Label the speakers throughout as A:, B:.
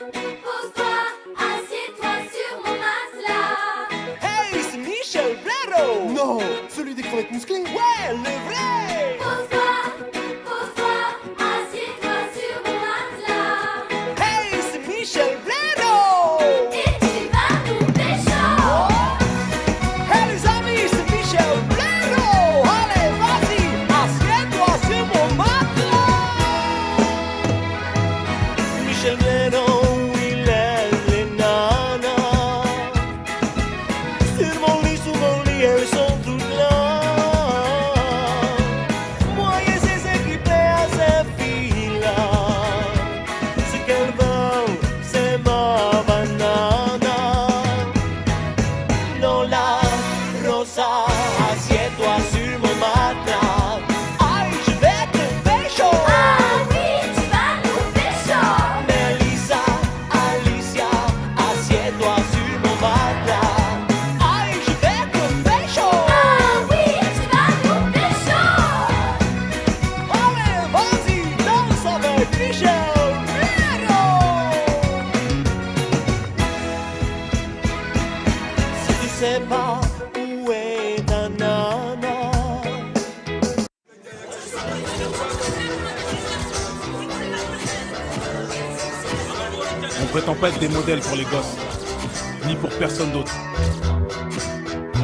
A: pose-toi, assieds-toi sur mon matelas.
B: Hey, c'est Michel Blaireau.
C: Non, celui des crevettes musclées.
B: Ouais, le vrai.
A: Pose-toi, assieds-toi sur mon matelas.
B: Hey, c'est Michel Blaireau.
A: Et tu vas nous pécho.
B: Hey les amis, c'est Michel Blaireau. Allez, vas-y, assieds-toi sur mon matelas. Michel Blaireau, il aime les nanas. Sur mon lit, sous mon lit, elles sont toutes là. Moi et ses équipés à ces filles-là. Ce qu'elles veulent, c'est ma banana. Lola, Rosa, assieds-toi sur mon matelas. Aïe, je vais te pécho.
A: Ah oui, tu vas nous pécho.
B: Melissa, Alicia, assieds-toi sur mon matelas. Aïe, je vais te pécho.
A: Ah oui, tu vas nous pécho.
B: Allez, vas-y, danse avec Michel Blaireau. Si tu sais pas où est ta nana.
D: On prétend pas être des modèles pour les gosses, ni pour personne d'autre.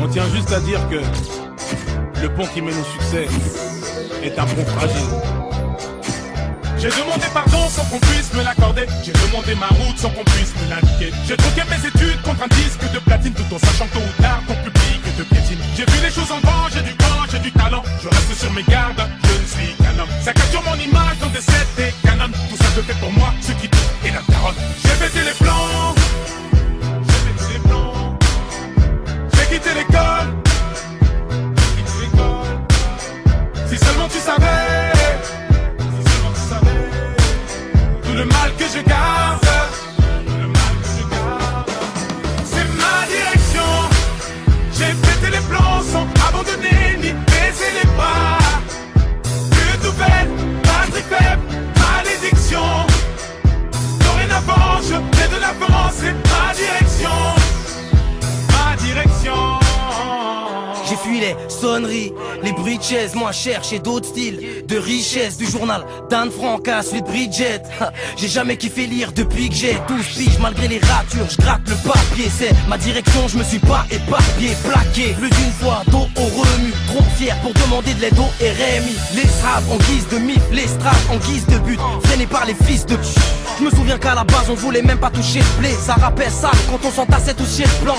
D: On tient juste à dire que le pont qui mène au succès est un pont fragile.
E: J'ai demandé pardon sans qu'on puisse me l'accorder. J'ai demandé ma route sans qu'on puisse me l'indiquer. J'ai troqué mes études contre un disque de platine, tout en sachant tôt ou tard ton public te piétine. J'ai vu les choses en grand, j'ai du temps, j'ai du talent. Je reste sur mes gardes, je ne suis qu'un homme. Ça capture mon image dans des sets et canons. Tout ça se fait pour moi, ce qui tout est la daronne. J'ai pété les plans, j'ai pété les plans. J'ai quitté l'école, j'ai quitté l'école. Si seulement tu savais. Tout le mal que je garde, c'est ma direction. J'ai pété les plans sans abandonner ni baisser les bras. Plus nouvelle, batterie faible, malédiction. Dorénavant, je fais de l'avant, c'est ma direction. Ma direction.
F: J'ai fui les sonneries, les bruits de chaises, moi chercher d'autres styles de richesse, du journal d'Anne Frank à celui de Bridget. J'ai jamais kiffé lire depuis que j'ai 12 piges, malgré les ratures, je gratte le papier. C'est ma direction, je me suis pas éparpillé, plaqué plus d'une fois, dos au remue. Trop fier pour demander de l'aide au RMI. Les straps en guise de mif, les straps en guise de but, freinés par les fils de pute. Je me souviens qu'à la base on voulait même pas toucher le blé. Ça rappelle ça quand on s'entassait tous chez le plan.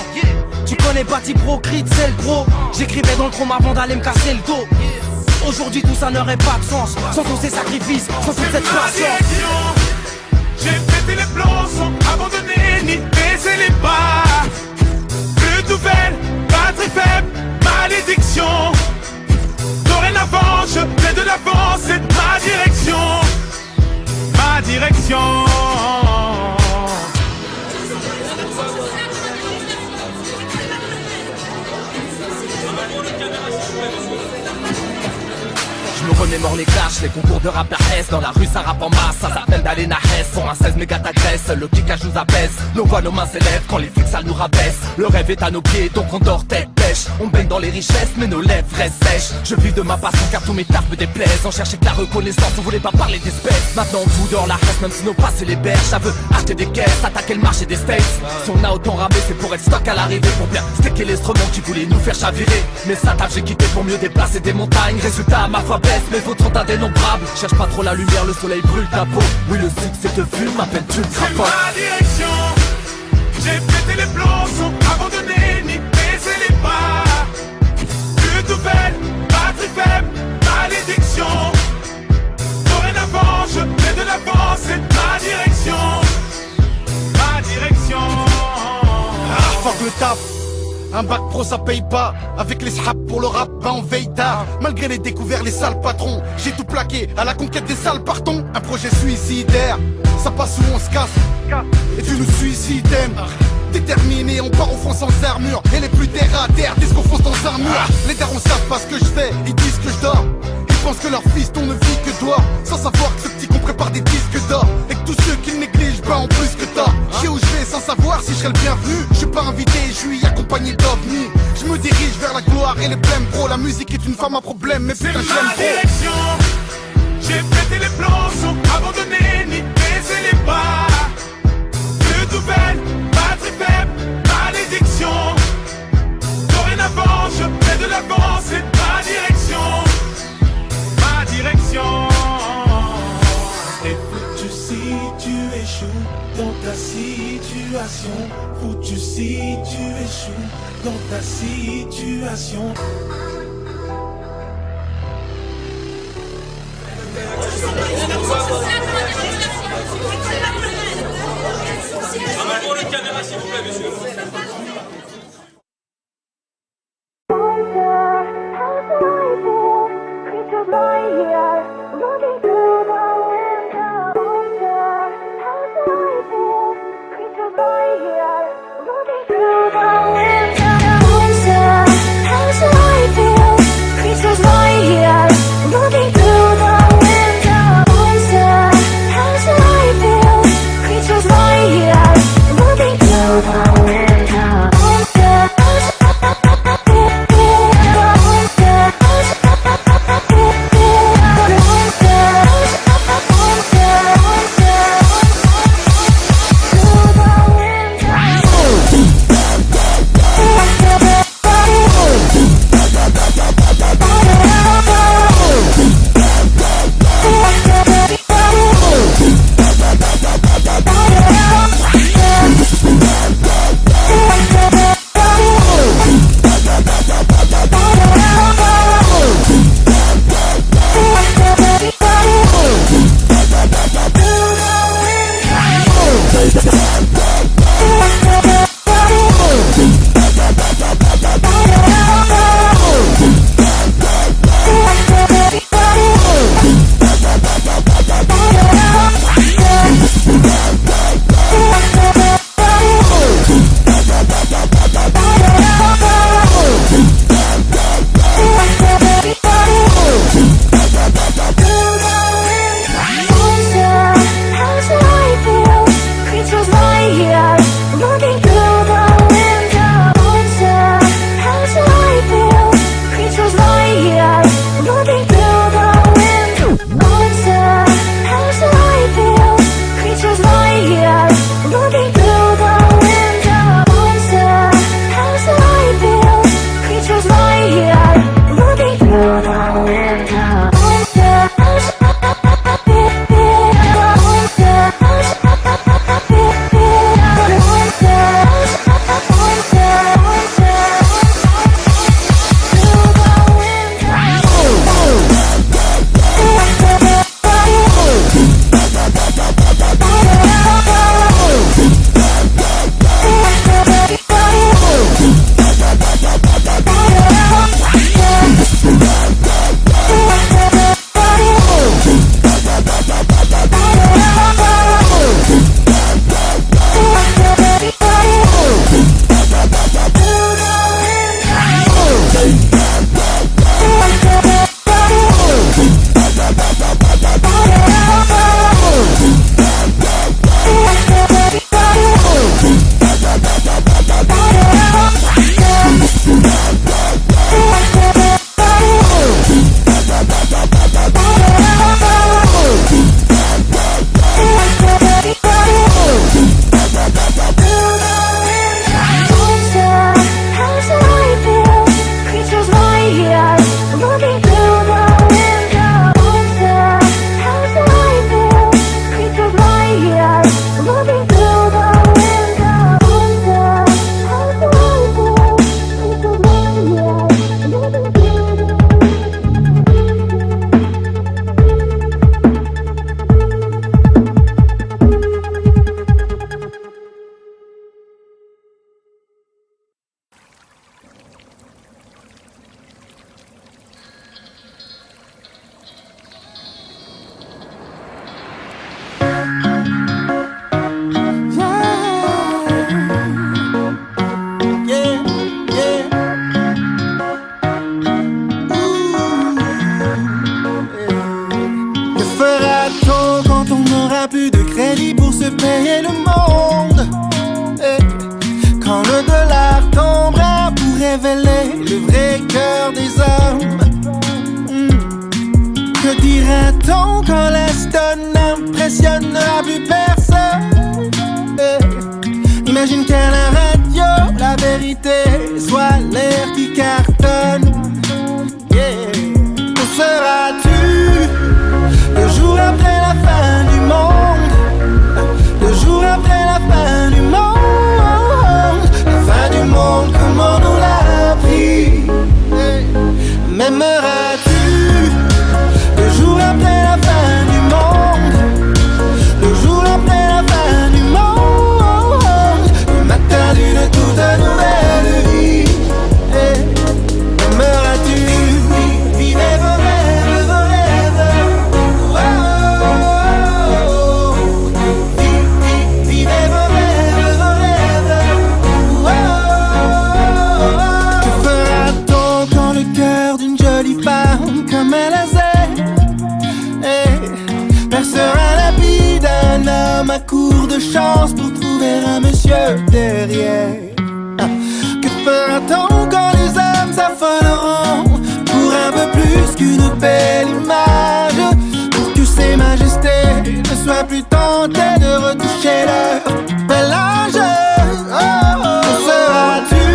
F: Tu connais Bati Pro, Creed, c'est le pro. J'écrivais dans le chrome avant d'aller me casser le dos. Aujourd'hui tout ça n'aurait pas de sens sans tous ces sacrifices, sans toute cette patience.
E: J'ai pété les plans sans abandonner ni baisser les bras. Plus de nouvelles, batterie faible, malédiction. Dorénavant, je fais de l'avant, c'est ma direction. Ma direction.
F: Je me remémore les clashs, les concours de rap à S. Dans la rue ça rappe en masse, ça s'appelle d'aller na Hess. Pour un 16 méga t'agresse, le kickage nous abaisse. Nos voix, nos mains s'élèvent quand les flics ça nous rabaisse. Le rêve est à nos pieds, donc on dort tête pêche. On baigne dans les richesses, mais nos lèvres restent sèches. Je vis de ma passion car tous mes tarpes me déplaisent. On cherchait que la reconnaissance, on voulait pas parler d'espèces. Maintenant on fout dehors la reste, même si nos passes les berges. Ça veut acheter des caisses, attaquer le marché des States. Si on a autant ramé, c'est pour être stock à l'arrivée. Pour bien sticker l'instrument qui voulait nous faire chavirer. Mais ça tape, j'ai quitté pour mieux déplacer des montagnes. Résultat, ma foi baisse, mais votre sont indénombrables. Cherche pas trop la lumière, le soleil brûle ta peau. Oui, le succès te fume, à peine tu le
E: C'est ma direction. J'ai pété les plombs sans abandonner ni baisser les bras. Plus de nouvelles, batterie faible, malédiction. Dorénavant, je fais de l'avant, c'est ma direction. Ma direction.
C: Ah, fuck le taf. Un bac pro ça paye pas. Avec les sraps pour le rap, bah on veille tard. Malgré les découvertes, les sales patrons, j'ai tout plaqué à la conquête des sales partons. Un projet suicidaire, ça passe où on se casse. Et tu nous suicides. Déterminé, on part au fond sans armure. Et les plus terre à terre disent qu'on fonce dans un mur. Les darons savent pas ce que je fais, ils disent que je dors. Ils pensent que leur fils on ne vit que toi. Sans savoir que ce petit qu'on prépare des disques d'or. Et que tous ceux qui le négligent, bah en plus que tort. part si je serais le bienvenu. Je suis pas invité, je suis accompagné d'ovnis. Je me dirige vers la gloire et les blèmes, bro. La musique est une femme à problème, mais putain
E: C'est
C: j'aime
E: ma
C: trop.
E: direction. J'ai pété les plans sans abandonner ni baisser les bras. Plus nouvelle, batterie faible, malédiction. Dorénavant, je fais de l'avant, c'est ma direction. Ma direction. Et foutu si tu échoues dans ta situation. Foutu si tu échoues dans ta situation.
G: Pour les caméras, s'il vous plaît, monsieur.
B: plus de crédit pour se payer le monde.
H: révéler le vrai cœur des hommes. Que dira-t-on quand la stone n'impressionnera plus personne? Imagine qu'à la radio, la vérité soit l'air qui cartonne. Où seras-tu le jour après la fin du monde? Le jour après la fin du monde. La fin du monde, comment on l'a appris? M'aimeras-tu le jour après la fin du monde? Le jour après la fin du monde. Le matin d'une toute nouvelle vie. M'aimeras-tu vivre vos rêves, vos rêves? Vivre vos rêves, vos rêves. Que fera-t-on quand le cœur d'une jolie femme comme elle percera la vie d'un homme à court de chance pour trouver un monsieur derrière? Que fera-t-on quand les hommes s'affoleront pour un peu plus qu'une belle image? Pour que ces majestés ne soient plus tentées de retoucher leur bel âge. Où seras-tu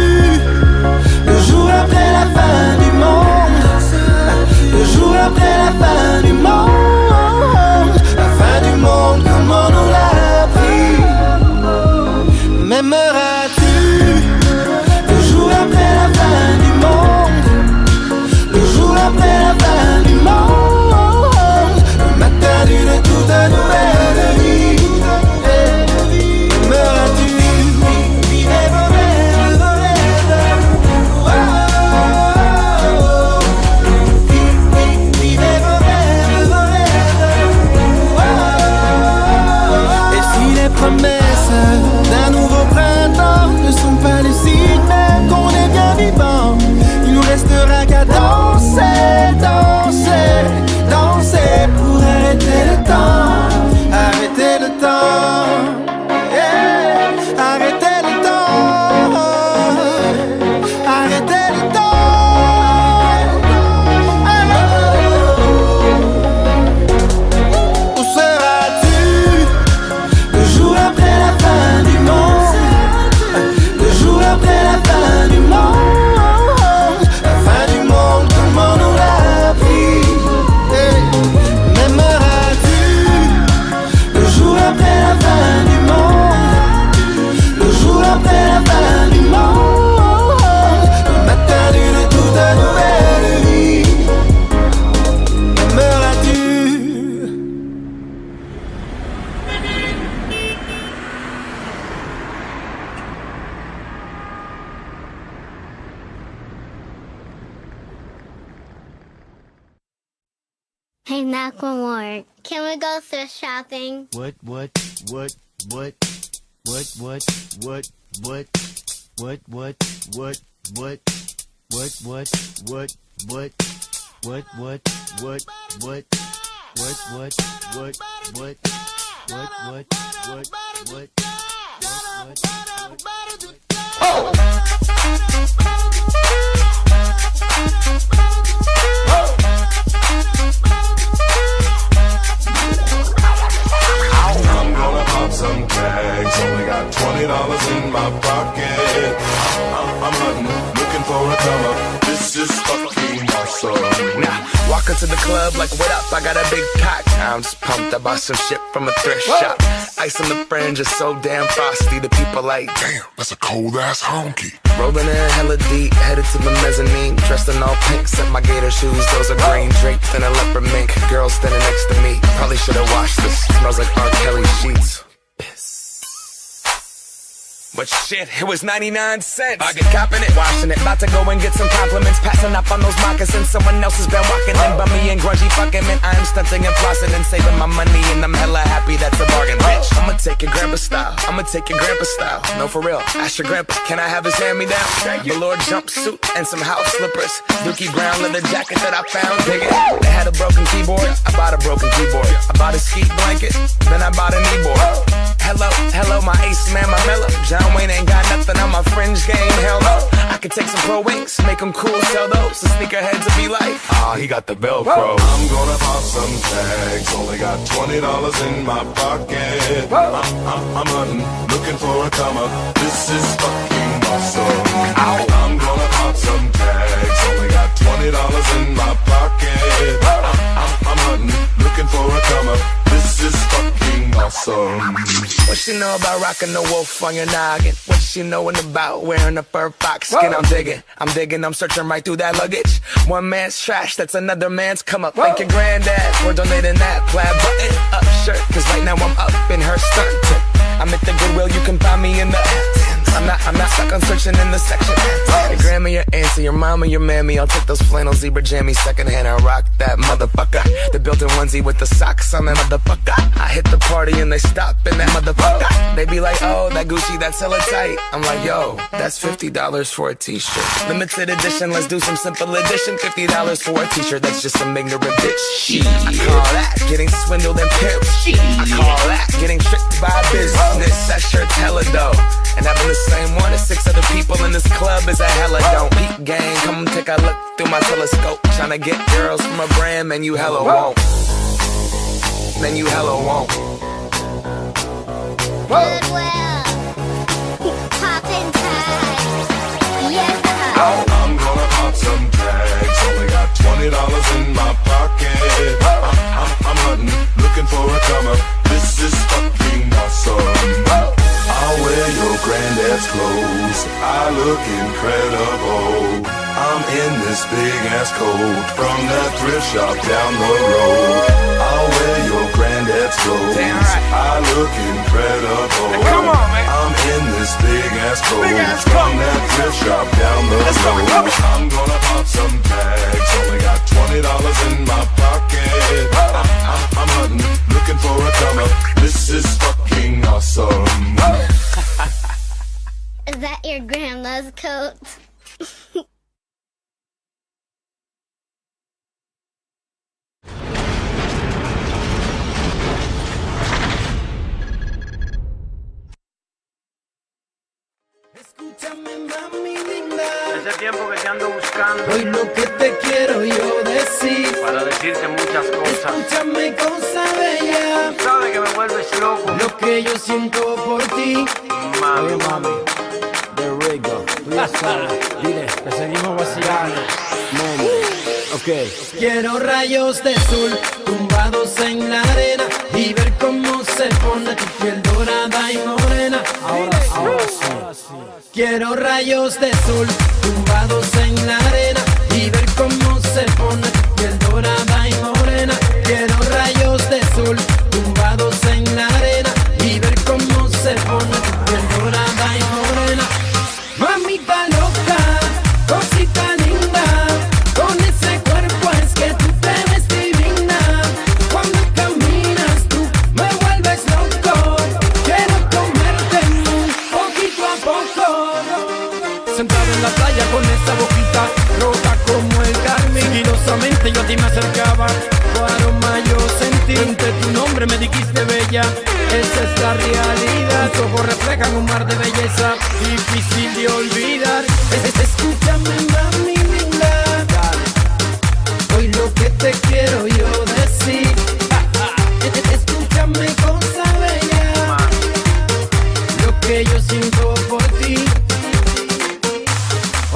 H: le jour après la fin du monde? Le jour après la fin du monde. Comment on l'a appris? M'aimeras-tu le jour après la fin du monde? Le jour après la fin du monde. Le matin d'une toute nouvelle vie. M'aimeras-tu vivre vos rêves, vos rêves? Vivre vos rêves, vos rêves. Et si les promesses d'un nouveau printemps ne sont pas les signes même qu'on est bien vivant, il nous restera qu'à danser, danser, danser pour arrêter le temps, arrêter le temps, yeah. Arrêter le temps, arrêter le temps. Où seras-tu le jour après la fin du monde? Le jour après la fin du monde. La fin du monde, comment on l'a appris? M'aimeras-tu le jour après la fin du monde? Le jour après la fin du monde. Le matin d'une toute nouvelle vie. M'aimeras-tu?
A: Hey, Macklemore, can we go thrift shopping?
B: What?
I: I'm gonna pop some tags. Only got $20 in my pocket. I'm hunting, looking for a come up. This is fucking awesome.
J: Nah, walk into the club like, what up? I got a big cock. I'm just pumped. I bought some shit from a thrift shop. Ice on the fringe is so damn frosty. The people like,
I: Damn, that's a cold ass honky.
J: rolling in hella deep, headed to the mezzanine. Dressed in all pink, set my gator shoes. Those are green draped in a leopard mink. Girl standing next to me. Probably should've washed this. Smells like R. Kelly sheets. But shit, it was 99 cents. I get copping it, washing it. About to go and get some compliments. Passing up on those moccasins. Someone else has been walking in. Bummy and grungy fucking man. I am stunting and flossing and saving my money. And I'm hella happy that's a bargain, bitch. I'ma take your grandpa style. I'ma take your grandpa style. No, for real. Ask your grandpa, can I have his hand-me-down? Velour jumpsuit and some house slippers. Dookie brown leather jacket that I found. Dig it. They had a broken keyboard. I bought a broken keyboard. I bought a ski blanket, then I bought a kneeboard. Hello, my ace man, my mellow. John Wayne ain't got nothing on my fringe game, hell no. I could take some pro wings, make them cool, sell those. The sneakerheads will be like, he got the Velcro.
I: I'm gonna pop some tags, only got $20 in my pocket. I'm hunting, looking for a come up. This is fucking awesome. I'm gonna pop some tags, only got $20 in my pocket. I'm hunting, looking for a come up. This is fucking awesome.
J: What she know about rocking the wolf on your noggin? What she knowin' about wearing a fur fox skin? I'm digging, I'm searching right through that luggage. One man's trash, that's another man's come up. Thank your granddad for donating that plaid button up shirt. Cause right now I'm up in her skirt. I'm at the Goodwill, you can find me in the I'm not stuck on searching in the section. Your grandma, your auntie, your mama, your mammy. I'll take those flannel zebra jammies secondhand and rock that motherfucker. The built-in onesie with the socks on that motherfucker. I hit the party and they stop in that motherfucker. They be like, oh, that Gucci, that's hella tight. I'm like, yo, that's $50 for a t-shirt. Limited edition, let's do some simple edition. $50 for a t-shirt, that's just some ignorant bitch. Shit. I call that getting swindled and pimped. I call that getting tricked by business. That shirt's hella dope. And having the same one as 6 other people in this club is a hella don't. Peep gang, come take a look through my telescope. Tryna get girls from a brand, man, you hella won't. Man, you hella won't.
A: Goodwill. Poppin' tags. Yes,
I: I'm gonna pop some tags, only got $20 in my pocket. I'm hunting, looking for a come up. This is fucking awesome. I'll wear your granddad's clothes, I look incredible. I'm in this big ass coat from that thrift shop down the road. I'll wear your granddad's clothes, I look incredible.
J: Hey, come on, man.
I: I'm in this big ass coat from that thrift shop down the road. I'm gonna pop some tags, only got $20 in my pocket. I'm hunting, looking for a come up. This is fucking awesome.
A: Is that your grandma's coat?
H: Escúchame, mami linda.
K: Ese tiempo que te ando buscando.
H: Hoy lo que te quiero yo decir.
K: Para decirte muchas cosas.
H: Escúchame, cosa bella.
K: Sabes que me vuelves loco.
H: Lo que yo siento por ti.
K: Mami.
L: Oye, mami, de Rigo, tú ya sabes. Dile que seguimos vacilando. Mami, ok.
H: Quiero rayos de sol tumbados en la arena y ver cómo se pone tu piel dorada y morena.
L: Ahora sí.
H: Quiero rayos de sol tumbados en la arena y ver cómo se pone tu piel dorada y morena. Quiero rayos de sol tumbados en la arena y ver cómo se pone tu piel dorada y morena. Mamita loca, cosita linda, con ese cuerpo es que tú te ves divina. Cuando caminas tú me vuelves loco. Quiero comerte poquito a poco. Sentado en la playa con esa boquita roja como el carmín. Sigilosamente yo a ti me acercaba, tu aroma yo sentí. Ante tu nombre me dijiste bella, esa es la realidad. Tus ojos reflejan un mar de belleza, difícil de olvidar. Escúchame, mami linda, hoy lo que te quiero yo decir. Escúchame, cosa bella, lo que yo siento por ti.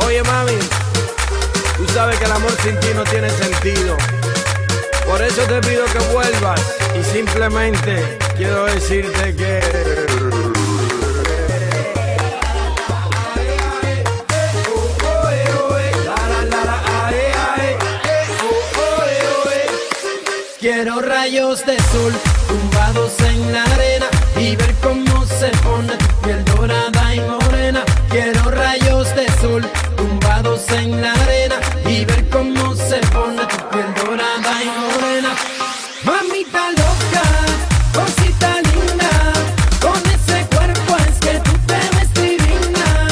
K: Oye, mami, tú sabes que el amor sin ti no tiene sentido. Por eso te pido que vuelvas y simplemente quiero decirte que...
H: Quiero rayos de sol tumbados en la arena y ver cómo se pone tu piel dorada y morena. Quiero rayos de sol tumbados en la arena y ver cómo se pone tu piel dorada y morena. Mamita loca, cosita linda, con ese cuerpo es que tú te ves divina.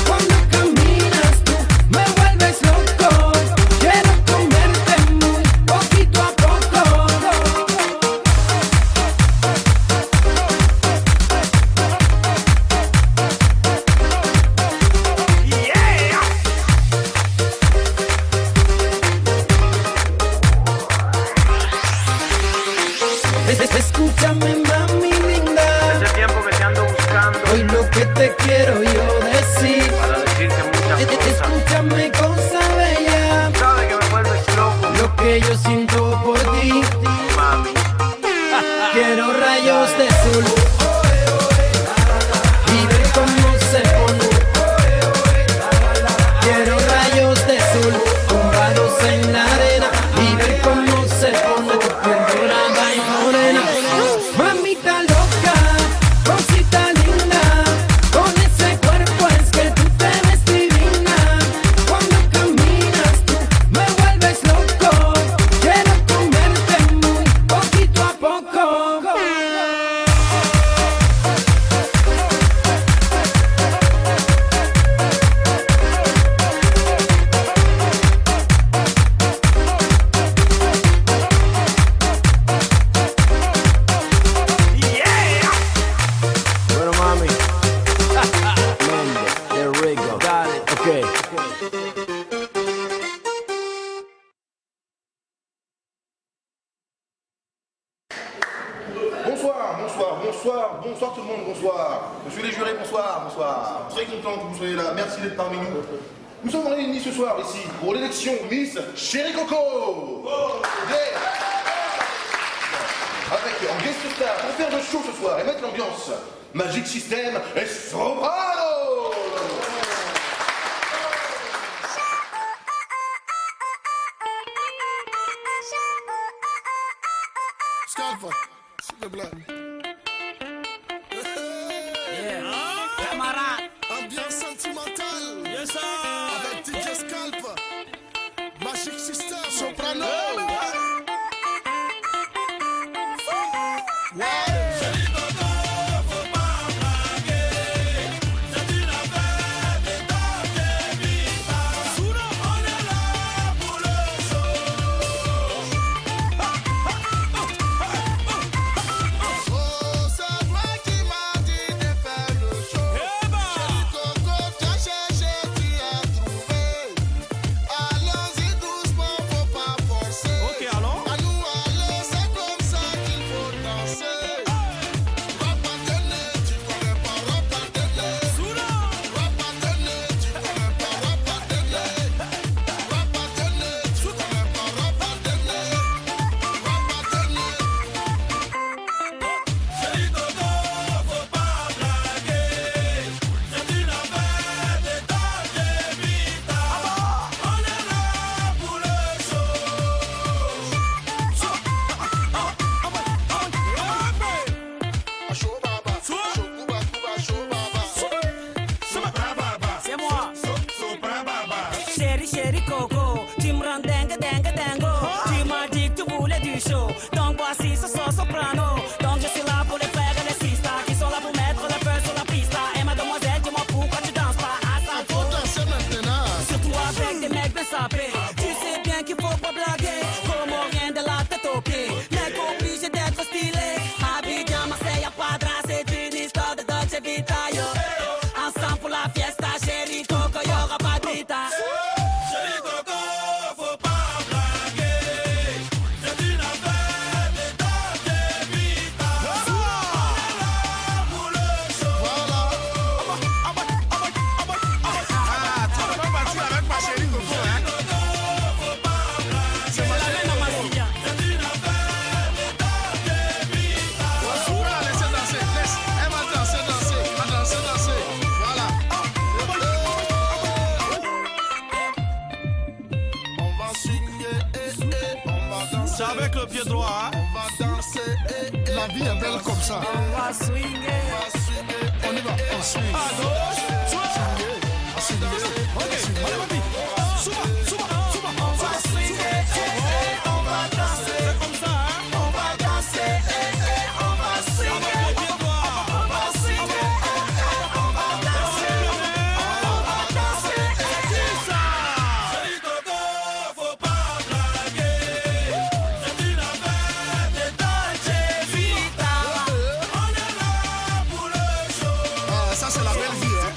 H: Cuando caminas tú me vuelves loco. Quiero comerte muy poquito a poco. Escúchame, mami linda.
K: Ese tiempo que te ando buscando.
H: Hoy lo que te quiero yo decir.
K: Para decirte muchas cosas.
H: Escúchame, cosa bella.
K: Sabes que me vuelves loco.
H: Lo que yo siento por ti,
K: mami.
H: Quiero rayos de sol y ver cómo se pone. Quiero rayos de sol tumbados en la arena y ver cómo se pone tu piel dorada y morena. Mamita loca, cosita linda, con ese cuerpo es que tú te ves divina. Cuando caminas tú me vuelves loco. Quiero comerte muy poquito a poco.
L: Bueno, mami. Méndez, de Rigo. Dale. Ok.
C: Bonsoir, bonsoir, bonsoir, bonsoir tout le monde, bonsoir. Monsieur les jurés, bonsoir, bonsoir. Très content que vous soyez là, merci d'être parmi nous. Nous sommes réunis ce soir ici pour l'élection Miss Chéri Coco. Yeah. Avec en guest star pour faire le show ce soir et mettre l'ambiance, Magic System et Soprano.
M: Scalpa, s'il te plaît. Ambiance sentimentale.
G: Yes, sir.
M: Avec DJ Scalpa. Magic System. Soprano.
N: Chéri Coco, tu me rends dingue, dingue, dingo. Tu m'as dit que tu voulais du show, donc voici ce son soprano. Donc je suis là pour les frères et les sisters qui sont là pour mettre le feu sur la piste. Et mademoiselle, dis-moi pourquoi tu danses pas à ça.
M: Faut danser maintenant.
N: Surtout avec des mecs bien sapés. Tu sais bien qu'il faut pas blaguer, comment rien de la tête aux pieds. Mec obligé d'être stylé. Abidjan, Marseille, à Padra, c'est une histoire de Dolce Vita, yo. Ensemble pour la fiesta, chéri Coco, y'aura pas de vita.
M: C'est avec le pied droit, hein? On va danser, la vie est belle comme ça.
N: On va swinguer,
M: on y va, on swing.
N: à gauche,
M: On swing,
N: ok, allez vas-y,
M: suba,
N: on va swinguer, on va danser, c'est comme ça, hein? On va danser, on va swinguer, on va swinguer, on va danser, on va danser, c'est ça. Chéri Coco, faut pas blaguer, c'est une affaire de Dolce Vita. On est là pour le show.
M: Ça c'est la belle vie, hein?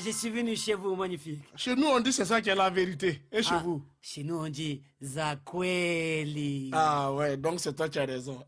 L: je suis venu chez vous, magnifique.
O: Chez nous, on dit c'est ça qui est la vérité. Et chez vous?
L: Chez nous, on dit Zakweli.
O: Ah ouais, donc c'est toi qui as raison.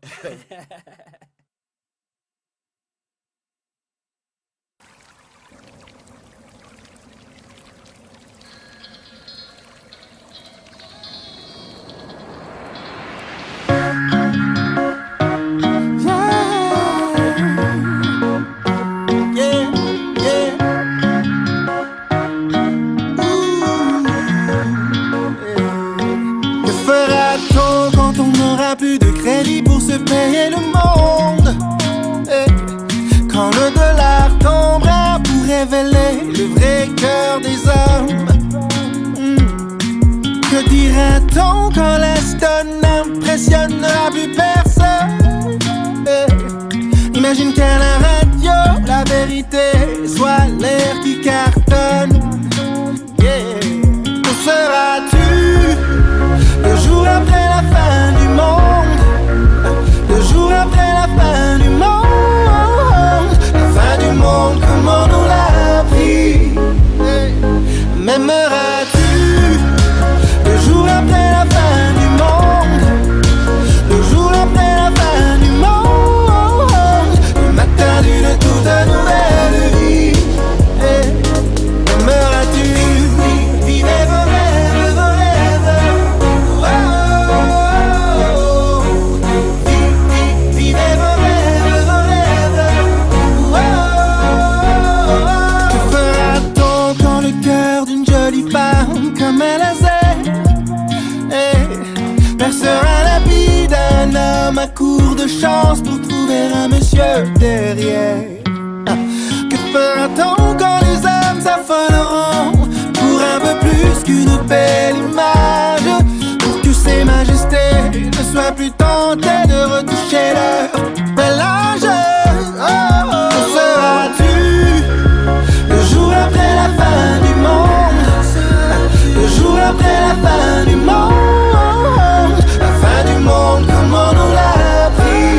H: Plus de crédit pour se payer le monde. Quand le dollar tombera pour révéler le vrai cœur des hommes. Que dira-t-on quand l'Aston n'impressionnera plus personne? Imagine qu'à la radio la vérité soit l'air qui cartonne. Où seras-tu le jour après la fin du monde? Le jour après la fin du monde. La fin du monde, comment on l'a appris? M'aimeras-tu le jour après la fin du monde? Le jour après la fin du monde. Le matin d'une toute nouvelle vie. M'aimeras-tu vivre vos rêves, vos rêves? Comme un laser, percera la vie d'un homme à court de chance pour trouver un monsieur derrière. Que fera-t-on quand les hommes s'affoleront pour un peu plus qu'une belle image? Pour que ces majestés ne soient plus tentées de retoucher leur bel âge. Où seras-tu le jour après la fin du monde? Le jour après la fin du monde. La fin du monde, comment on l'a appris?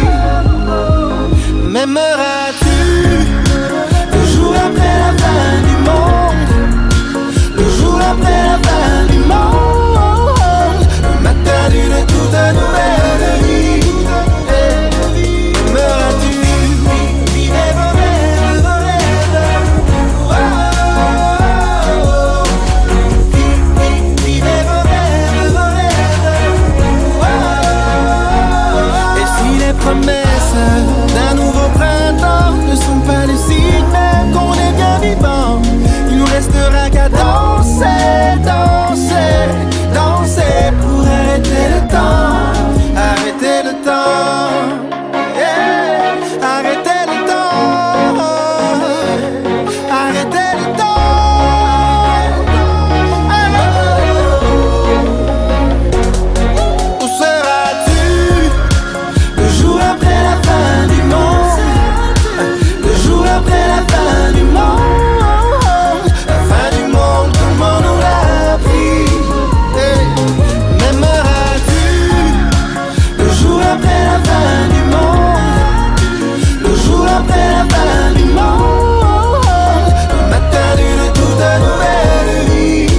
H: M'aimeras-tu le jour après la fin du monde? Le jour après la fin du monde. Le matin d'une toute nouvelle vie. M'aimeras-tu vivre vos rêves, vos rêves? Promesses d'un nouveau printemps ne sont pas lucides, même qu'on est bien vivant. Il nous restera qu'à danser, danser, danser pour arrêter le temps, arrêter le temps, arrêter le temps, arrêter le temps. Où seras-tu le jour après la fin du monde? Le jour après la fin du monde. La fin du monde, comment on l'a appris? M'aimeras-tu le jour après la fin du monde? Le jour après la fin du monde. Le matin d'une toute nouvelle vie.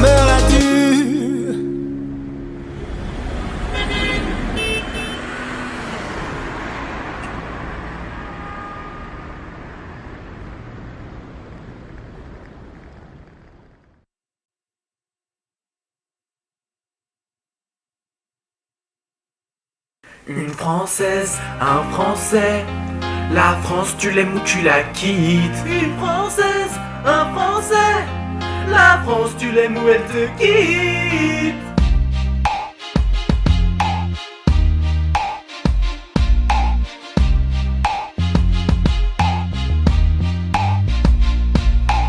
H: M'aimeras-tu?
P: Une Française, un Français, la France tu l'aimes ou tu la quittes. Une Française, un Français, la France tu l'aimes ou elle te quitte.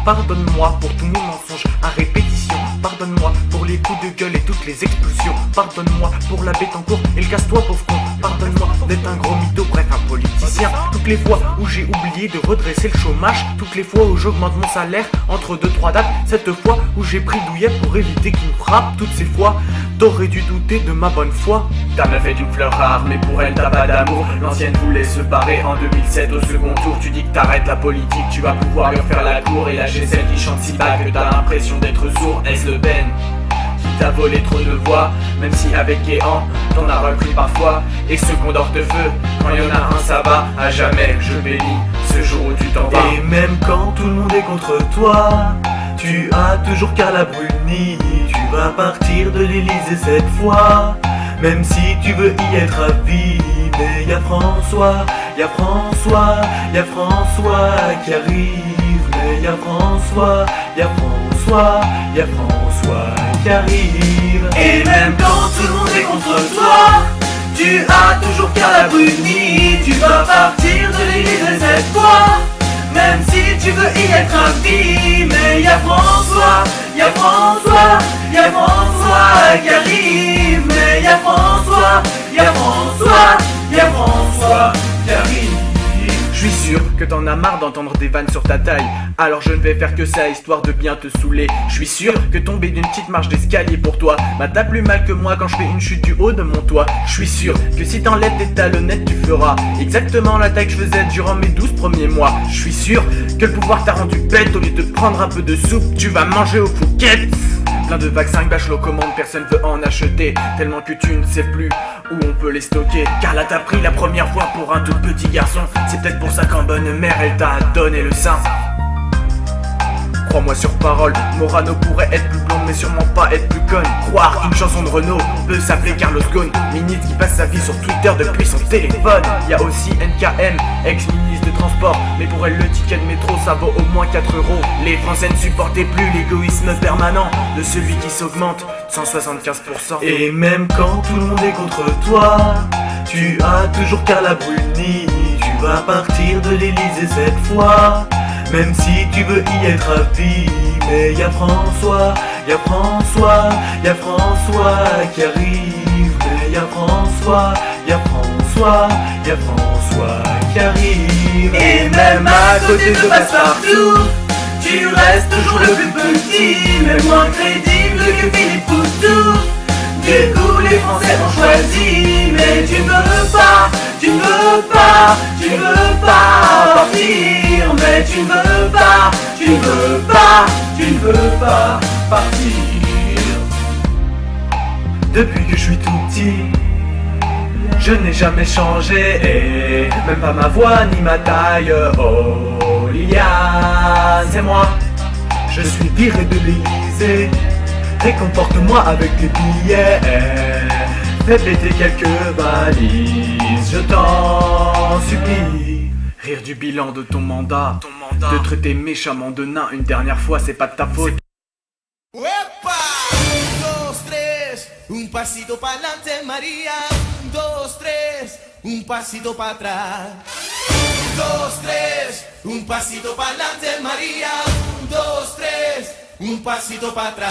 P: Pardonne-moi pour tous mes mensonges à répétition. Pardonne-moi pour les coups de gueule et toutes les expulsions. Pardonne-moi pour la bête en cours et le casse-toi pauvre con. Pardonne-moi d'être un gros mytho, bref un politicien. Toutes les fois où j'ai oublié de redresser le chômage. Toutes les fois où j'augmente mon salaire entre 2-3 dates. Cette fois où j'ai pris douillet pour éviter qu'il me frappe. Toutes ces fois T'aurais dû douter de ma bonne foi. Ta meuf est une fleur rare, mais pour elle t'as pas d'amour. L'ancienne voulait se barrer en 2007 au second tour. Tu dis que t'arrêtes la politique, tu vas pouvoir lui refaire la cour. Et lâcher celle qui chante si bas que t'as l'impression d'être sourd. Est-ce le Ben qui t'a volé trop de voix? Même si avec Guéant, t'en as repris parfois. Et ce condor de feu, quand y'en a un ça va. À jamais je bénis ce jour où tu t'en vas. Et même quand tout le monde est contre toi, tu as toujours Carla Bruni. Tu vas partir de l'Elysée cette fois, même si tu veux y être à vie. Mais y'a François, y'a François, y'a François qui arrive. Mais y'a François, y'a François, y'a François qui arrive. Et même quand tout le monde est contre toi, tu as toujours Carla Bruni. Tu vas partir de l'Elysée cette fois, même si tu veux y être à vie. Mais y'a François, y'a François, y'a François qui arrive. Mais y'a François, y'a François, y'a François qui arrive. Je suis sûr que t'en as marre d'entendre des vannes sur ta taille, alors je ne vais faire que ça histoire de bien te saouler. Je suis sûr que tomber d'une petite marche d'escalier pour toi bah t'as plus mal que moi quand je fais une chute du haut de mon toit. Je suis sûr que si t'enlèves tes talonnettes tu feras exactement la taille que je faisais durant mes 12 premiers mois. Je suis sûr que le pouvoir t'a rendu bête, au lieu de prendre un peu de soupe tu vas manger aux fouquettes. Plein de vaccins que Bachelot commande, personne veut en acheter, tellement que tu ne sais plus où on peut les stocker. Car là t'as pris la première fois pour un tout petit garçon. C'est peut-être pour ça qu'en bonne mère elle t'a donné le sein. Crois-moi sur parole, Morano pourrait être plus blonde mais sûrement pas être plus conne. Croire qu'une chanson de Renaud peut s'appeler Carlos Ghosn. Ministre qui passe sa vie sur Twitter depuis son téléphone. Y a aussi NKM, ex-ministre de transport, mais pour elle le ticket de métro ça vaut au moins 4 €. Les Français ne supportaient plus l'égoïsme permanent de celui qui s'augmente 175%. Et même quand tout le monde est contre toi, tu as toujours Carla Bruni. Tu vas partir de l'Elysée cette fois, même si tu veux y être à vie. Mais y'a François, y'a François, y'a François qui arrive. Mais y'a François, y'a François, y'a François qui arrive. Et même à côté de Passepartout, tu restes toujours le plus petit, mais moins crédible que Philippe Poutou. Du coup les Français ont choisi, mais tu ne veux pas, tu ne veux pas, tu ne veux pas partir. Mais tu ne veux pas, tu ne veux pas, tu ne veux pas partir. Depuis que je suis tout petit, je n'ai jamais changé, et même pas ma voix ni ma taille. Oh Liliane, c'est moi, je suis viré de l'Elysée. Réconforte-moi avec tes billets, fais péter quelques valises, je t'en supplie. Rire du bilan de ton mandat, te traiter méchamment de nain une dernière fois, c'est pas de ta faute.
N: ¡Epa! 1, 2, 3, un pasito pa'lante María. 1, 2, 3, un pasito para atrás. 1, 2, 3, un pasito pa'lante María. 1, 2, 3, un pasito para atrás.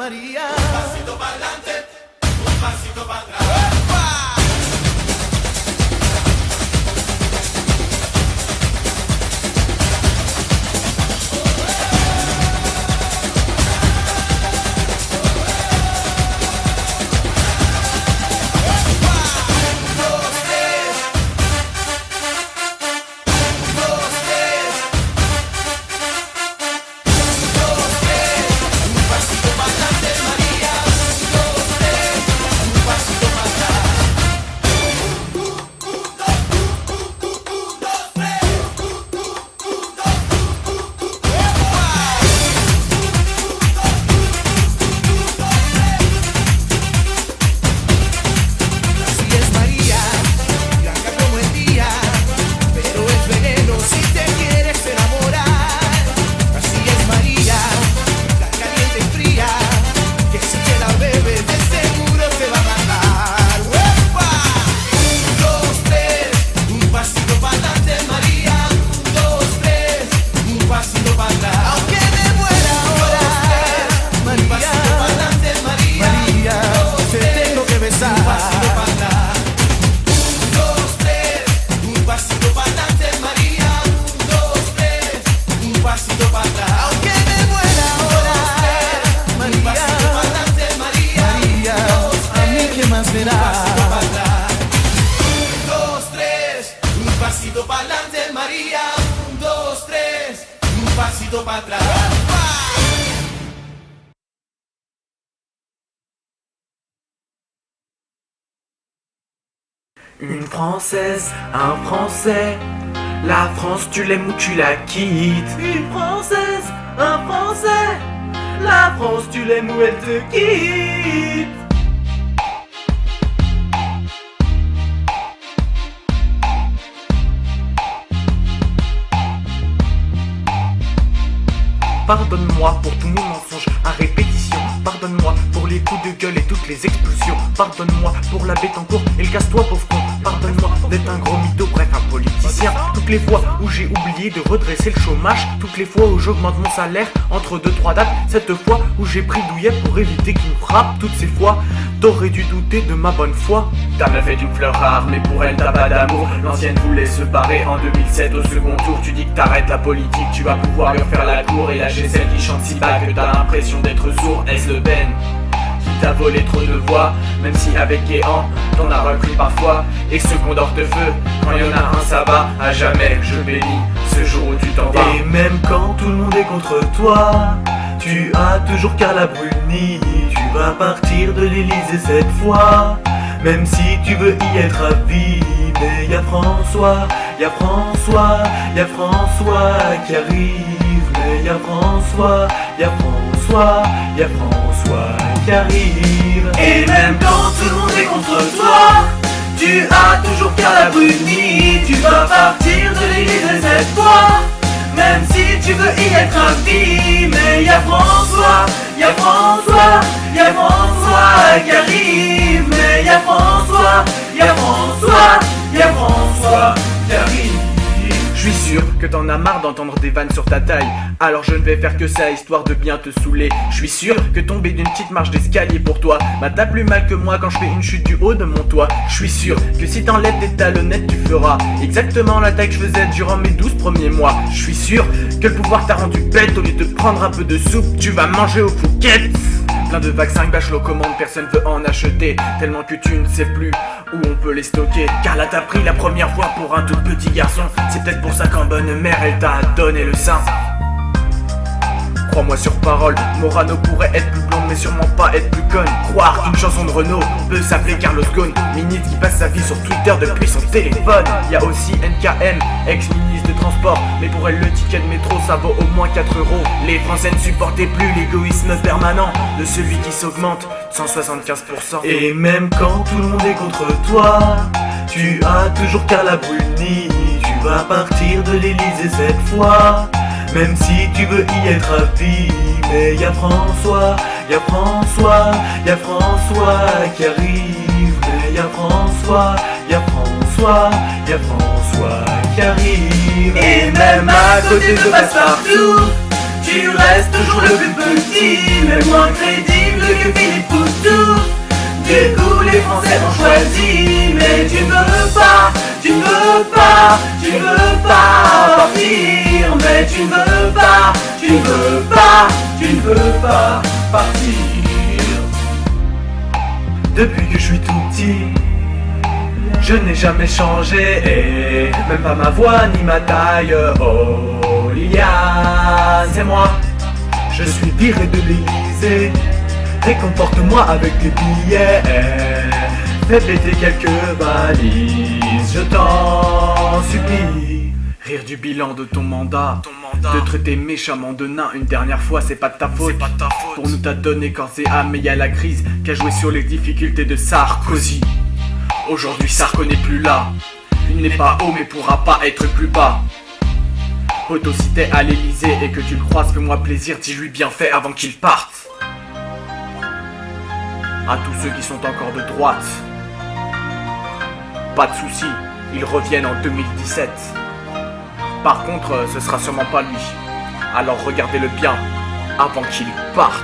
N: María.
Q: Un pasito para adelante, un pasito para atrás.
P: Une Française, un Français, la France tu l'aimes ou tu la quittes. Une Française, un Français, la France tu l'aimes ou elle te quitte. Pardonne-moi pour tous mes mensonges à répétition. Pardonne-moi pour les coups de gueule et toutes les expulsions. Pardonne-moi pour la bête en cours et le casse-toi pauvre con. Pardonne-moi d'être un gros mytho, bref un politicien. Toutes les fois où j'ai oublié de redresser le chômage. Toutes les fois où j'augmente mon salaire entre 2-3 dates. Cette fois où j'ai pris douillet pour éviter qu'il me frappe. Toutes ces fois, t'aurais dû douter de ma bonne foi. Ta meuf est une fleur rare mais pour elle t'as pas d'amour. L'ancienne voulait se barrer en 2007 au second tour. Tu dis que t'arrêtes la politique, tu vas pouvoir lui faire la cour. Et lâcher celle qui chante si bas que t'as l'impression d'être sourd. Est-ce le Ben qui t'a volé trop de voix? Même si avec Guéant t'en as repris parfois. Et que ce Condor te feu, quand y'en a un ça va. À jamais je bénis ce jour où tu t'en vas. Et même quand tout le monde est contre toi, tu as toujours Carla Bruni. Tu vas partir de l'Elysée cette fois, même si tu veux y être à vie. Mais y'a François, y'a François, y'a François qui arrive. Mais y'a François, y'a François, y'a François qui arrive. Et même quand tout le monde est contre toi, tu as toujours Carla Bruni. Tu vas partir de l'Élysée cette fois, même si tu veux y être à vie. Mais y'a François, y'a François, y'a François qui arrive. Mais y'a François, y'a François, y'a François qui arrive. Je suis sûr que t'en as marre d'entendre des vannes sur ta taille, alors je ne vais faire que ça histoire de bien te saouler. Je suis sûr que tomber d'une petite marche d'escalier pour toi, bah t'as plus mal que moi quand je fais une chute du haut de mon toit. Je suis sûr que si t'enlèves tes talonnettes tu feras exactement la taille que je faisais durant mes 12 premiers mois. Je suis sûr que le pouvoir t'a rendu bête, au lieu de prendre un peu de soupe tu vas manger aux Fouquettes. Plein de vaccins que Bachelot commande, personne veut en acheter, tellement que tu ne sais plus où on peut les stocker. Car là t'as pris la première fois pour un tout petit garçon. C'est peut-être pour ça qu'en bonne mère elle t'a donné le sein. Crois-moi sur parole, Morano pourrait être plus blonde mais sûrement pas être plus conne. Croire qu'une chanson de Renaud peut s'appeler Carlos Ghosn. Ministre qui passe sa vie sur Twitter depuis son téléphone. Y a aussi NKM, ex-ministre de transport, mais pour elle le ticket de métro ça vaut au moins 4 €. Les Français ne supportaient plus l'égoïsme permanent de celui qui s'augmente 175%. Et même quand tout le monde est contre toi, tu as toujours Carla Bruni. Tu vas partir de l'Elysée cette fois, même si tu veux y être à vie. Mais y'a François, y'a François, y'a François qui arrive. Mais y'a François, y'a François, y'a François qui arrive. Et même à côté de Passepartout, tu restes toujours le plus petit, le moins crédible que Philippe Poutou. Du coup les Français ont choisi. Mais tu veux pas, tu veux pas, tu veux pas partir. Mais tu veux pas, tu veux pas, tu ne veux pas partir. Depuis que je suis tout petit, je n'ai jamais changé, même pas ma voix ni ma taille. Oh Liliane, c'est moi. Je suis viré de l'Élysée. Réconforte-moi avec tes billets. Fais péter quelques valises, je t'en supplie. Rire du bilan de ton mandat, te traiter méchamment de nain une dernière fois, c'est pas de ta faute. Pour nous t'as donné quand c'est âme, mais y'a la crise qui a joué sur les difficultés de Sarkozy. Aujourd'hui Sarko n'est plus là. Il n'est pas haut mais pourra pas être plus bas. Poto si t'es à l'Elysée et que tu le croises, fais-moi plaisir, dis-lui bien fait avant qu'il parte. À tous ceux qui sont encore de droite, pas de soucis, ils reviennent en 2017. Par contre, ce sera sûrement pas lui. Alors regardez-le bien avant qu'il parte.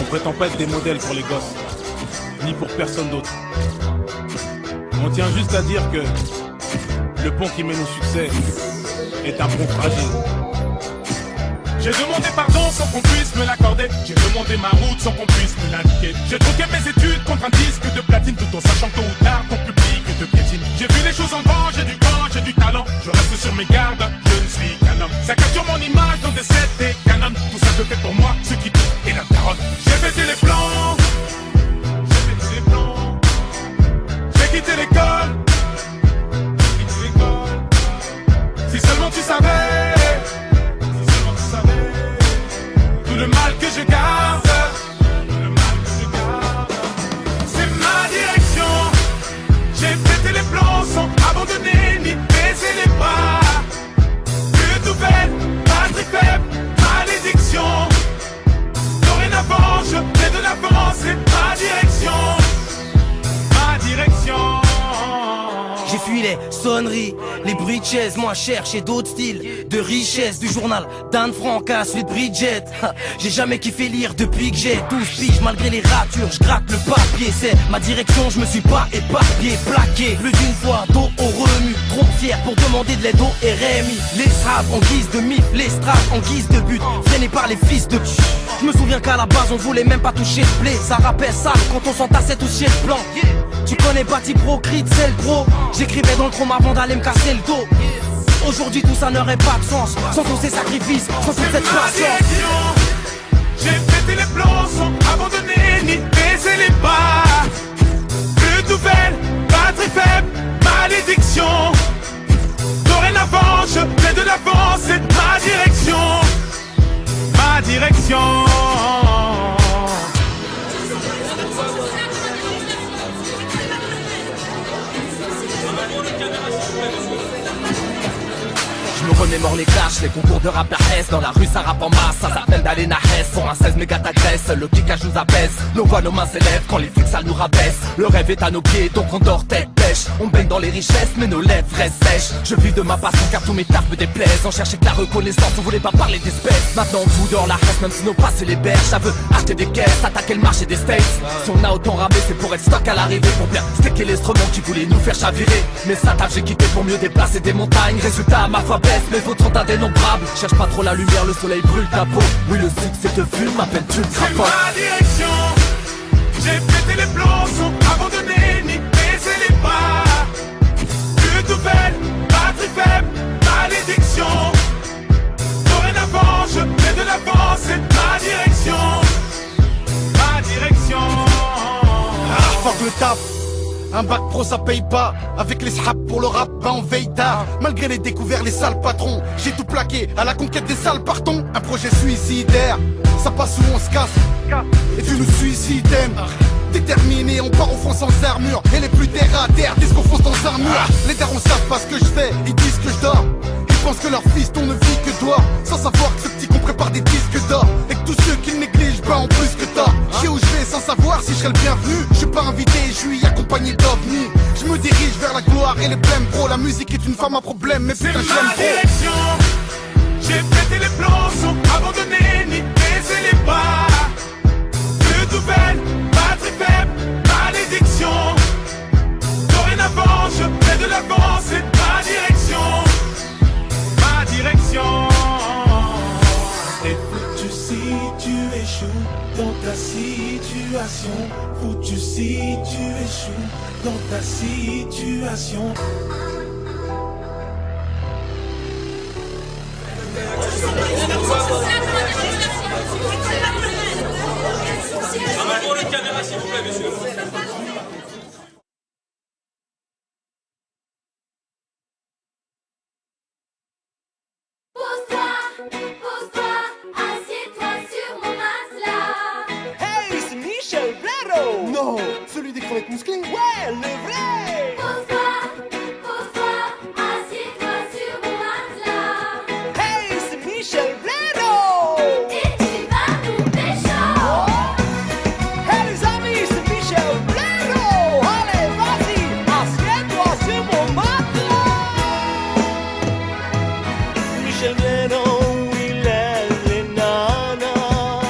D: On prétend pas être des modèles pour les gosses, ni pour personne d'autre. On tient juste à dire que le pont qui mène au succès est un pont fragile.
E: J'ai demandé pardon sans qu'on puisse me l'accorder. J'ai demandé ma route sans qu'on puisse me l'indiquer. J'ai troqué mes études contre un disque de platine, tout en sachant tôt ou tard ton public te piétine. J'ai vu les choses en grand, j'ai du temps, j'ai du talent. Je reste sur mes gardes, je ne suis qu'un homme. Ça capture mon image dans des sets et canons. Tout ça se fait pour moi, ce qui tout est la daronne. J'ai pété les plans, j'ai pété les plans. J'ai quitté l'école, j'ai quitté l'école. Si seulement tu savais, tout le mal que je garde, c'est ma direction. J'ai pété les plans sans abandonner ni baisser les bras. Plus nouvelle, batterie faible, malédiction. Dorénavant, je fais de l'avant, c'est ma direction. Ma direction.
F: J'ai fui les sonneries, les bruits de chaises, moi chercher d'autres styles de richesse, du journal d'Anne Frank à celui de Bridget. J'ai jamais kiffé lire depuis que j'ai 12 piges, malgré les ratures, je gratte le papier. C'est ma direction, je me suis pas éparpillé, plaqué plus d'une fois, dos au remue. Trop fier pour demander de l'aide au RMI. Les straps en guise de mif, les straps en guise de but, freinés par les fils de Je me souviens qu'à la base on voulait même pas toucher le blé. Ça rappelle ça quand on s'entassait tous chez le plan. Tu connais Bati Pro, Creed, c'est le pro. J'écrivais dans le chrome avant d'aller me casser le dos. Aujourd'hui tout ça n'aurait pas de sens sans tous ces sacrifices, sans toute cette patience.
E: J'ai pété les plans sans abandonner ni baisser les pas. Plus de nouvelles, batterie faible, malédiction. Dorénavant, je fais de l'avant, c'est ma direction. Ma direction.
R: Je me remémore les clashs, les concours de rap la S. Dans la rue ça rappe en masse, ça s'appelle d'aller na Hess. Pour un 16 méga t'agresse, le kickage nous abaisse. Nos voix, nos mains s'élèvent quand les flics ça nous rabaisse. Le rêve est à nos pieds, donc on dort tête pêche. On baigne dans les richesses, mais nos lèvres restent sèches. Je vis de ma passion car tous mes tafs me déplaisent. On cherchait que la reconnaissance, on voulait pas parler d'espèces. Maintenant on fout dehors la reste, même si nos passes les berges. Ça veut acheter des caisses, attaquer le marché des States. Si on a autant ramé, c'est pour être stock à l'arrivée. Pour bien sticker l'instrument qui voulait nous faire chavirer. Mais ça taf j'ai quitté pour mieux déplacer des montagnes. Résultat, ma foi baisse, mais votre ont indénombrable. Cherche pas trop la lumière, le soleil brûle ta peau. Oui, le succès te fume, à peine tu le crapotes.
E: C'est ma direction. J'ai pété les plans sans abandonner ni baisser les bras. Plus de nouvelles, batterie faible, malédiction. Dorénavant, je fais de l'avant, c'est ma direction. Ma direction.
C: Ah, fuck le taf. Un bac pro ça paye pas. Avec les sraps pour le rap, bah on veille tard. Malgré les découverts, les sales patrons, j'ai tout plaqué à la conquête des sales partons. Un projet suicidaire, ça passe où on se casse. Et tu nous suicides. Déterminé, on part au fond sans armure. Et les plus terre à terre disent qu'on fonce dans un mur. Les darons savent pas ce que je fais, ils disent que je dors. Ils pensent que leur fils on ne vit que toi. Sans savoir que ce petit qu'on prépare des disques d'or. Et que tous ceux qui le négligent, bah en plus que tort. Je sais où je vais sans savoir si je serai le bienvenu. Je suis pas invité, je suis accompagné d'ovnis. Je me dirige vers la gloire et les blèmes bro. La musique est une femme à problème, mais putain je l'aime trop.
E: J'ai pété les plans sans abandonner ni baisser les bras. Plus de nouvelles, batterie faible, malédiction. Dorénavant, je fais de l'avant, c'est ma direction. Ma direction.
B: Et foutu si tu échoues dans ta situation. Foutu si tu échoues dans ta situation.
G: Pour les caméras, s'il vous plaît, monsieur.
N: Pose-toi, assieds-toi sur mon matelas.
B: Hey, c'est Michel Blaireau. Non, celui des crevettes musclées. Ouais, le vrai.
N: Pose-toi, assieds-toi sur mon matelas.
B: Hey, c'est Michel Blaireau.
N: Et tu vas nous pécho.
B: Hey les amis, c'est Michel Blaireau. Allez, vas-y, assieds-toi sur mon matelas. Michel Blaireau, il aime les nanas.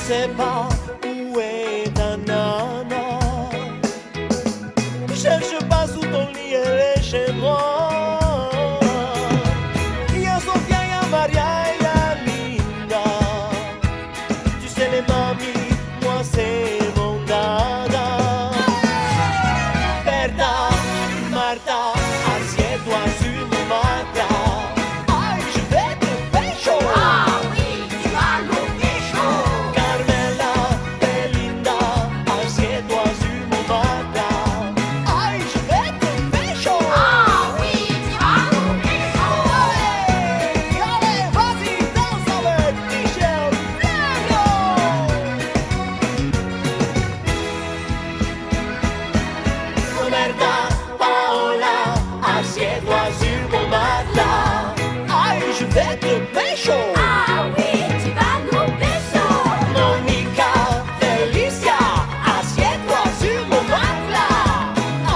B: sais pas où est ta nana. Cherche pas sous ton lit, elle est chez moi. Y'a Sofia, y'a Maria, y'a Linda. Tu sais les mamies, moi c'est mon dada. Berta, Martha, assieds-toi sur mon matelas. Aïe, je vais te pécho. Ah oui, tu vas nous pécho. Carmela, Belinda, assieds-toi sur mon matelas. Aïe, je vais te pécho. Ah oui, tu vas nous pécho. Allez, allez, vas-y, danse avec Michel Blago. Roberta, Paola, assieds-toi sur mon matelas. Aïe, je vais te pécho. Ah oui, tu vas nous pécho. Monica, Felicia, assieds-toi sur mon matelas.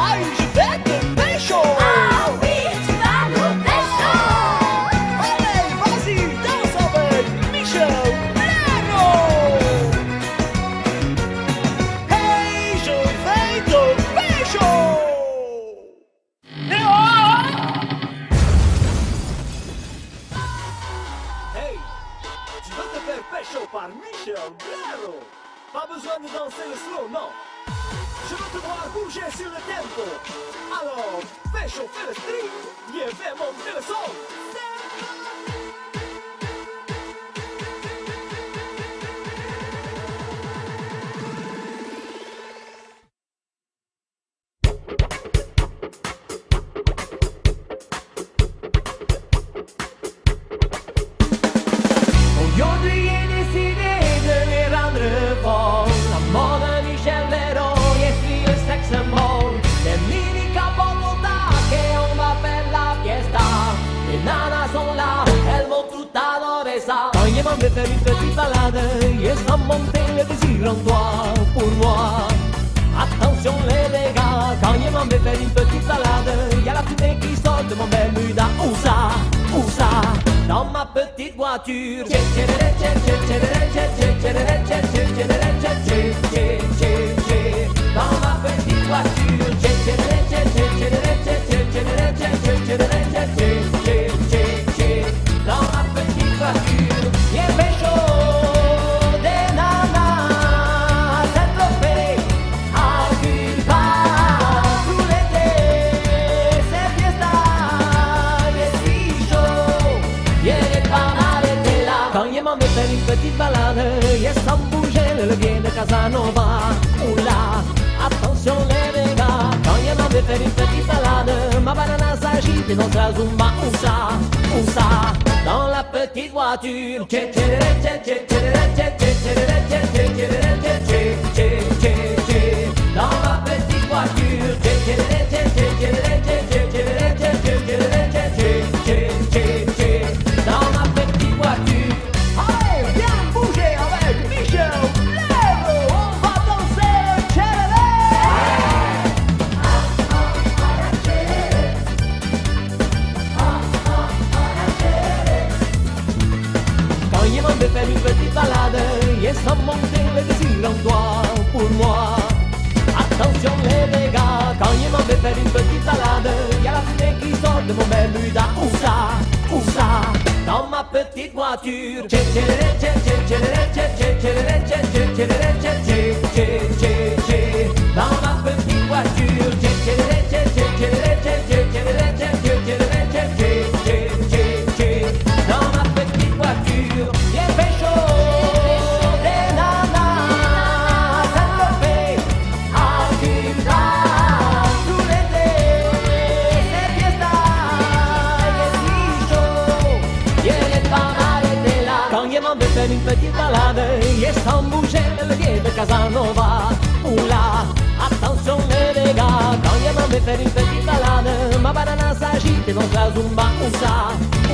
B: Aïe, je vais te pécho. Ah oui, tu vas nous pécho. Allez, vas-y, danse avec Michel Blago. Hey, je vais te pécho.
S: Hey, tu veux te faire pécho par Michel Blago? Pas besoin de danser le slow, non. Je veux te voir bouger sur le tempo. Alors, pécho, fais le street, et fais monter le son.
N: Aujourd'hui j'ai décidé de les rendre folles. La mode de Michel Leroy est pris le sex symbole. Les mini capotes et on va faire la fiesta. Les nanas sont là, elles vont tout adorer ça. Quand il m'en veut faire une petite balade, et ça monter le désir en toi, pour moi. Attention les gars, quand il m'en veut faire une petite balade, y a la fumée qui sort de mon Bermuda. Où ça? Où ça? Dans ma petite voiture. Dans ma petite voiture. Dans ma petite voiture. Il fait chaud, des nanas s'étoffer à Cuba. Tout l'été, c'est fiesta, c'est si chaud. Yeah, les canards étaient là. Quand il m'en veut faire une petite balade, et sans bouger le levier de Casanova. Oula, attention les gars. Quand il m'en veut faire une petite balade, ma banane s'agite et danse la zumba. Où ça? Où ça? Dans la petite voiture. Dans ma petite voiture. Dans ma petite voiture. Allez, viens bouger avec Michel Blago. On va danser le chéri. Quand il m'en veut faire une petite balade, et ça monter le désir en toi, pour moi. Attention les gars, quand il m'en veut faire une petite balade, y a la fumée qui sort de mon Bermuda. Où ça? Où ça? Dans ma petite voiture. Dans ma petite voiture. Dans ma petite voiture. Il fait chaud, des nanas s'étoffer à Cuba. Tout l'été, c'est fiesta, c'est si chaud. Yeah, les canards étaient là. Quand il m'en veut faire une petite balade, et sans bouger le levier de Casanova. Oula, attention les gars. Quand il m'en veut faire une petite balade, ma banane s'agite et danse la zumba. Où ça?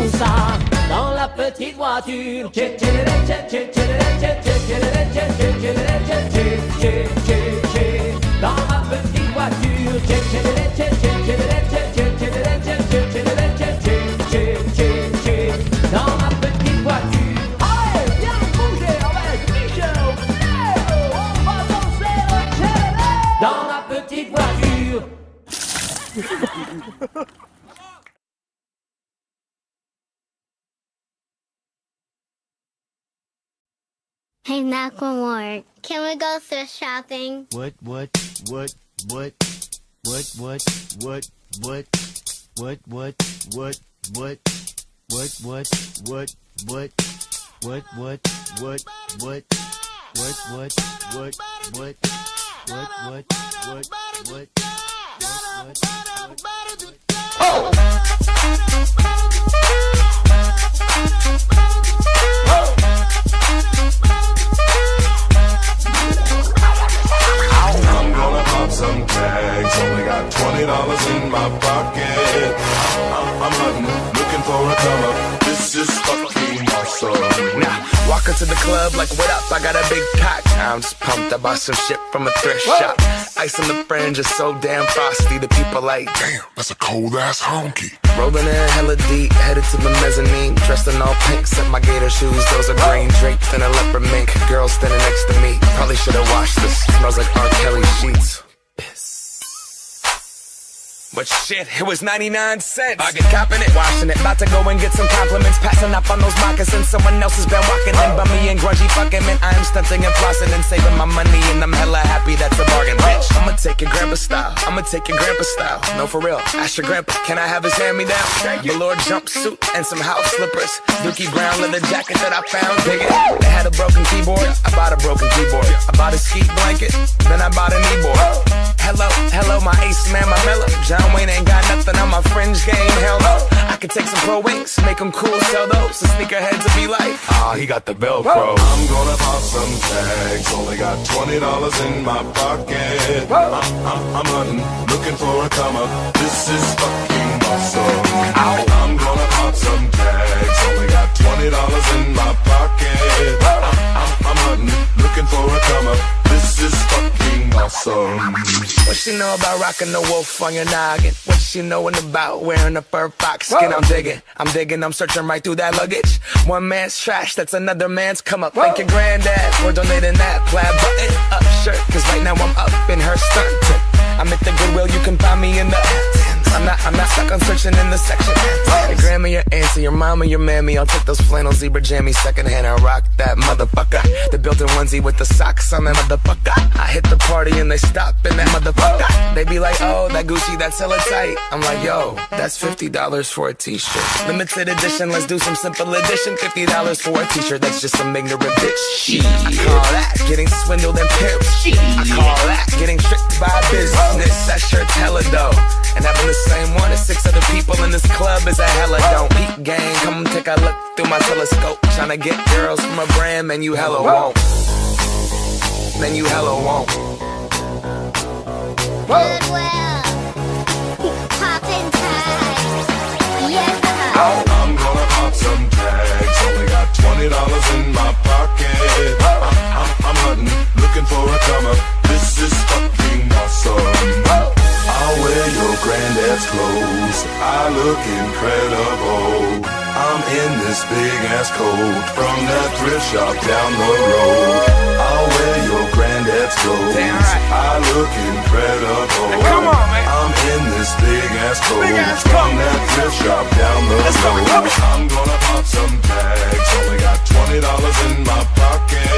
N: Où ça? Dans la petite voiture. Dans ma petite voiture. Dans ma petite voiture. Allez, viens bouger avec Michel
A: Hey, Macklemore, can we go thrift shopping?
H: What?
I: I'm gonna pop some tags. Only got $20 in my pocket. I'm hunting, looking for a come up. This is fucking awesome.
J: Now, walk into the club like, what up? I got a big cock. I'm just pumped. I bought some shit from a thrift shop. Ice on the fringe is so damn frosty. The people like, damn, that's a cold ass honky. Rolling in hella deep, headed to the mezzanine. Dressed in all pink, set my gator shoes. Those are green, draped in a leopard mink. Girl standing next to me. Probably should've washed this. Smells like R. Kelly sheets. But shit, it was 99 cents. I get copping it, washing it. About to go and get some compliments. Passing up on those moccasins. Someone else has been walking in. Bummy and grungy fucking man. I am stunting and flossing and saving my money. And I'm hella happy that's a bargain, bitch. I'ma take your grandpa style. I'ma take your grandpa style. No, for real. Ask your grandpa, can I have his hand-me-down? Velour jumpsuit and some house slippers. Dookie brown leather jacket that I found. Dig it. They had a broken keyboard. I bought a broken keyboard. I bought a ski blanket. Then I bought a kneeboard. Hello, my ace man, my mellow. John Wayne ain't got nothing on my fringe game, hell no. I could take some pro wings, make them cool, sell those. The sneakerheads will be like, he got the Velcro.
I: I'm gonna pop some tags. Only got $20 in my pocket. I'm hunting, looking for a come up. This is fucking awesome. I'm gonna pop some tags. Only got $20 in my pocket. I'm hunting, looking for a come up. This is fucking awesome.
J: What she know about rocking the wolf on your noggin? What she knowin' about wearing a fur fox skin? I'm digging, I'm searching right through that luggage. One man's trash, that's another man's come up. Thank your granddad for donating that plaid button up shirt. Cause right now I'm up in her skirt. I'm at the Goodwill, you can find me in the I'm not stuck on searching in the section. Your grandma, your auntie, your mama, your mammy. I'll take those flannel zebra jammies secondhand and rock that motherfucker. The built-in onesie with the socks on that motherfucker. I hit the party and they stop in that motherfucker. They be like, oh, that Gucci, that's hella tight. I'm like, yo, that's $50 for a t-shirt. Limited edition, let's do some simple edition. $50 for a t-shirt, that's just some ignorant bitch. Shit, I call that getting swindled and pimped. I call that getting tricked by business. That shirt's hella dope. And having the same one as 6 other people in this club is a hella don't. Peep gang, come take a look through my telescope. Tryna get girls from a brand, man, you hella won't. Man, you hella won't.
A: Goodwill, poppin' tags, yeah.
I: I'm gonna pop some tags. Only got $20 in my pocket. I'm hunting, looking for a come up. This is fucking awesome. I'll wear your granddad's clothes. I look incredible. I'm in this big ass coat from that thrift shop down the road. I'll wear your granddad's clothes. I look incredible.
J: Come on, man.
I: I'm in this big ass coat from that thrift shop down the road. I'm gonna pop some tags. Only got $20 in my pocket.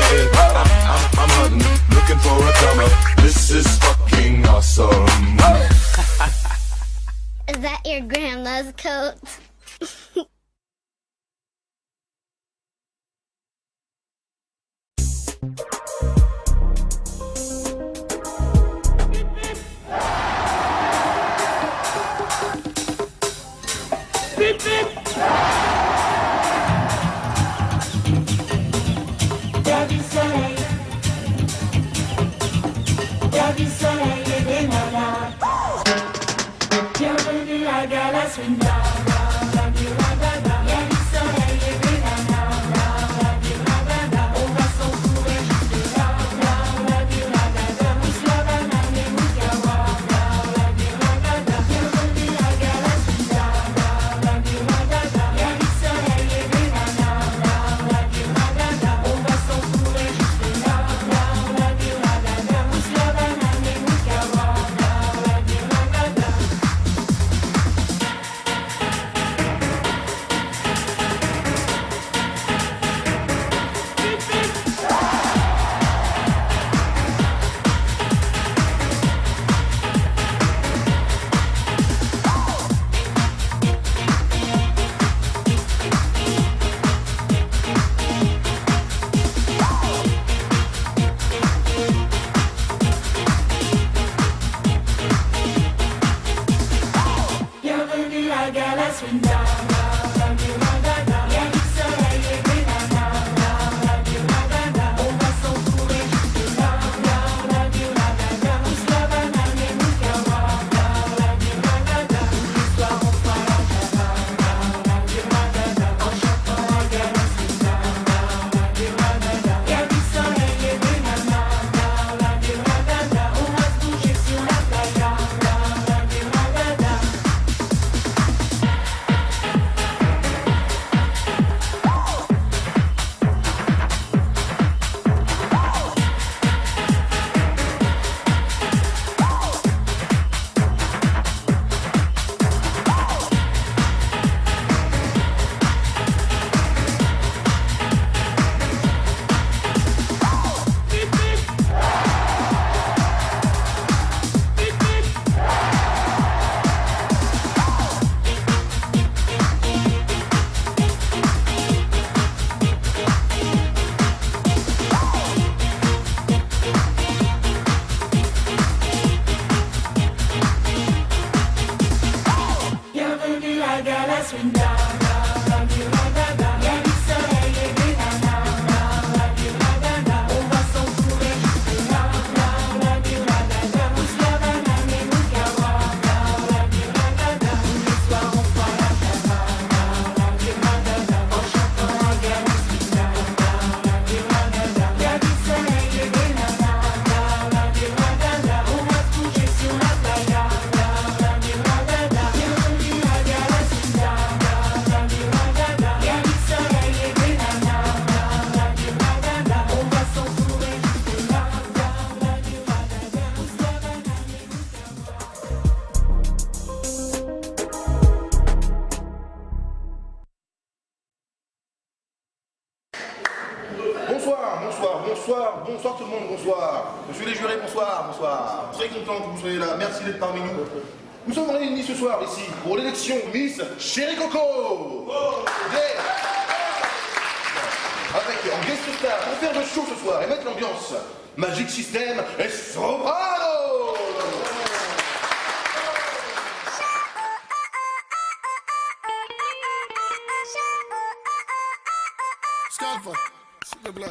I: I'm hunting, looking for a come up. This is fucking awesome.
A: Is that your grandma's coat?
N: Beep, beep.
B: Y'a du soleil, y'a du soleil et des nanas. Bienvenue à Gala Swing. Y'a du soleil et des nanas. On va s'entourer juste là. Pousse la banane et Moukawa. Bienvenue à Gala Swing. Y'a du soleil et des nanas. On va s'entourer juste là. Pousse la banane et Moukawa.
T: bonsoir tout le monde, bonsoir. Monsieur les jurés, bonsoir. Très content que vous soyez là, merci d'être parmi nous. Nous sommes réunis ce soir ici pour l'élection Miss Chéri Coco. Avec en guest star pour faire le show ce soir et mettre l'ambiance, Magic System et Soprano.
M: Scalpa, s'il te plaît.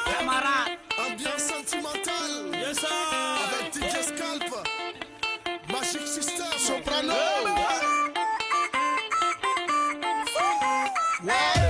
N: Camarade.
M: Ambiance sentimentale.
N: Yes, sir.
M: Avec DJ Scalpa. Magic System. Soprano. Ouais.